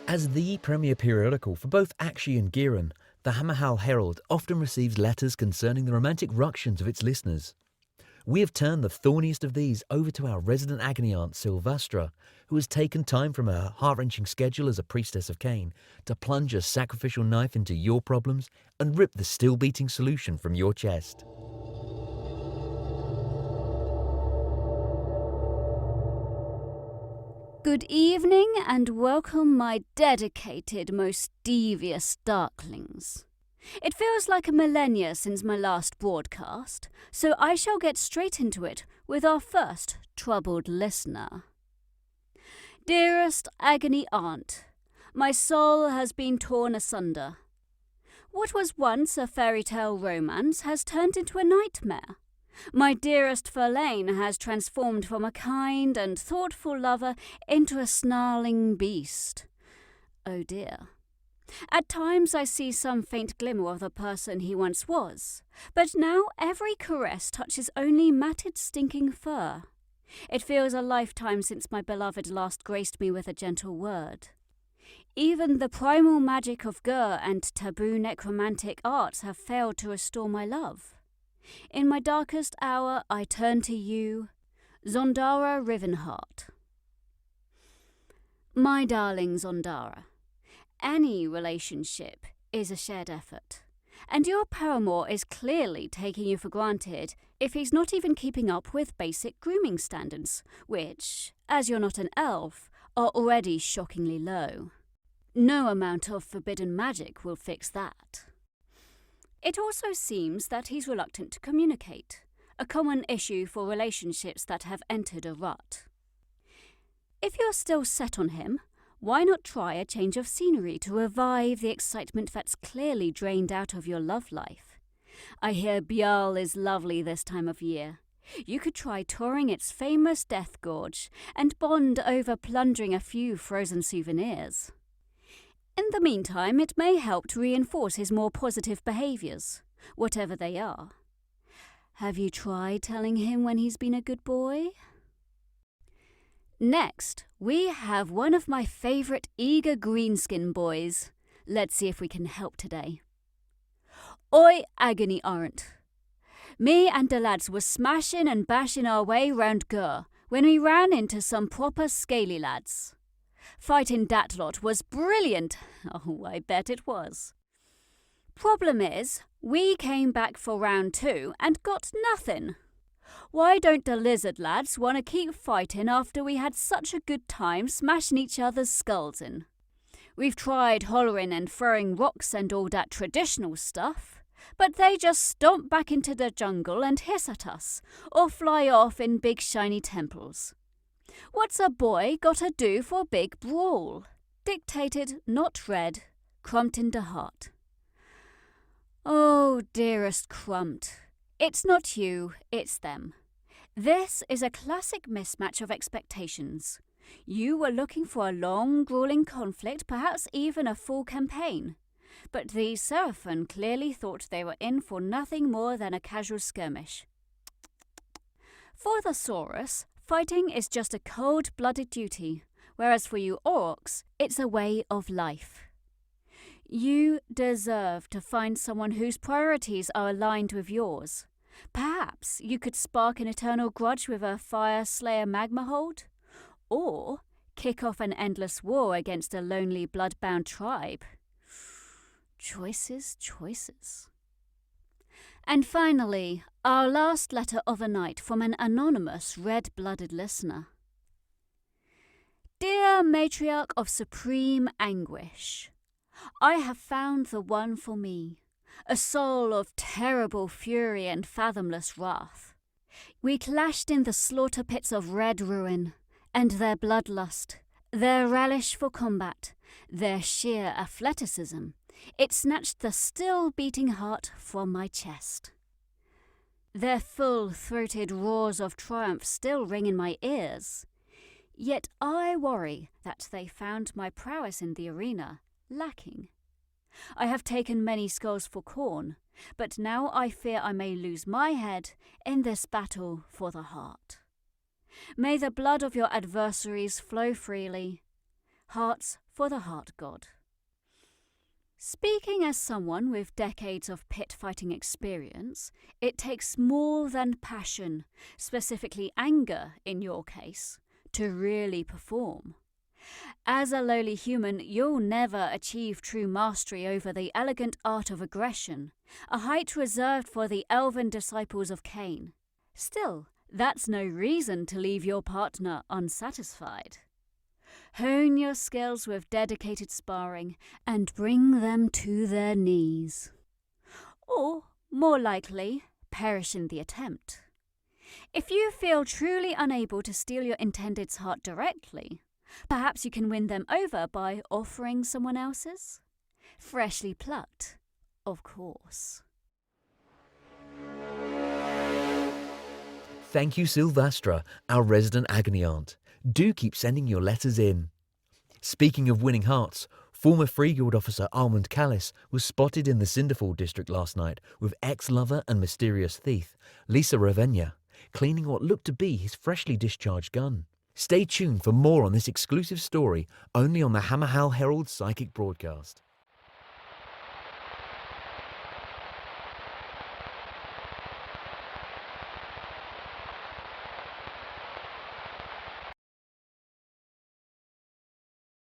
As the premier periodical for both Akshi and Giran, the Hammerhal Herald often receives letters concerning the romantic ructions of its listeners. We have turned the thorniest of these over to our resident agony aunt Sylvastra, who has taken time from her heart-wrenching schedule as a priestess of Cain to plunge a sacrificial knife into your problems and rip the still-beating solution from your chest. Good evening and welcome, my dedicated, most devious darklings. It feels like a millennia since my last broadcast, so I shall get straight into it with our first troubled listener. Dearest Agony Aunt, my soul has been torn asunder. What was once a fairy tale romance has turned into a nightmare. My dearest Verlaine has transformed from a kind and thoughtful lover into a snarling beast. Oh dear. At times I see some faint glimmer of the person he once was, but now every caress touches only matted stinking fur. It feels a lifetime since my beloved last graced me with a gentle word. Even the primal magic of Gur and taboo necromantic arts have failed to restore my love. In my darkest hour I turn to you, Zondara Rivenheart. My darling Zondara, any relationship is a shared effort, and your paramour is clearly taking you for granted if he's not even keeping up with basic grooming standards, which, as you're not an elf, are already shockingly low. No amount of forbidden magic will fix that. It also seems that he's reluctant to communicate, a common issue for relationships that have entered a rut. If you're still set on him, why not try a change of scenery to revive the excitement that's clearly drained out of your love life? I hear Bjarl is lovely this time of year. You could try touring its famous Death Gorge and bond over plundering a few frozen souvenirs. In the meantime, it may help to reinforce his more positive behaviours, whatever they are. Have you tried telling him when he's been a good boy? Next, we have one of my favourite eager greenskin boys. Let's see if we can help today. Oi, Agony Aunt. Me and the lads was smashing and bashing our way round Gur when we ran into some proper scaly lads. Fighting that lot was brilliant. Oh, I bet it was. Problem is, we came back for round 2 and got nothing. Why don't the lizard lads want to keep fighting after we had such a good time smashing each other's skulls in? We've tried hollering and throwing rocks and all that traditional stuff, but they just stomp back into the jungle and hiss at us, or fly off in big shiny temples. What's a boy gotta do for a big brawl? Dictated, not read, Crumpton de Heart. Oh, dearest Crumped, it's not you, it's them. This is a classic mismatch of expectations. You were looking for a long, grueling conflict, perhaps even a full campaign. But these Seraphim clearly thought they were in for nothing more than a casual skirmish. For the Saurus, fighting is just a cold-blooded duty, whereas for you orcs, it's a way of life. You deserve to find someone whose priorities are aligned with yours. Perhaps you could spark an eternal grudge with a fire slayer magma hold, or kick off an endless war against a lonely blood-bound tribe. Choices, choices. And finally, our last letter of the night from an anonymous red-blooded listener. Dear Matriarch of Supreme Anguish, I have found the one for me, a soul of terrible fury and fathomless wrath. We clashed in the slaughter pits of red ruin, and their bloodlust, their relish for combat, their sheer athleticism, it snatched the still-beating heart from my chest. Their full-throated roars of triumph still ring in my ears, yet I worry that they found my prowess in the arena lacking. I have taken many skulls for corn, but now I fear I may lose my head in this battle for the heart. May the blood of your adversaries flow freely, hearts for the heart god. Speaking as someone with decades of pit fighting experience, it takes more than passion, specifically anger in your case, to really perform. As a lowly human, you'll never achieve true mastery over the elegant art of aggression, a height reserved for the elven disciples of Cain. Still, that's no reason to leave your partner unsatisfied. Hone your skills with dedicated sparring and bring them to their knees. Or, more likely, perish in the attempt. If you feel truly unable to steal your intended's heart directly, perhaps you can win them over by offering someone else's? Freshly plucked, of course. Thank you, Sylvastra, our resident Agony aunt. Do keep sending your letters in. Speaking of winning hearts, former Free Guild officer Armand Callis was spotted in the Cinderfall district last night with ex-lover and mysterious thief Lisa Ravenna, cleaning what looked to be his freshly discharged gun. Stay tuned for more on this exclusive story only on the Hammerhal Herald Psychic broadcast.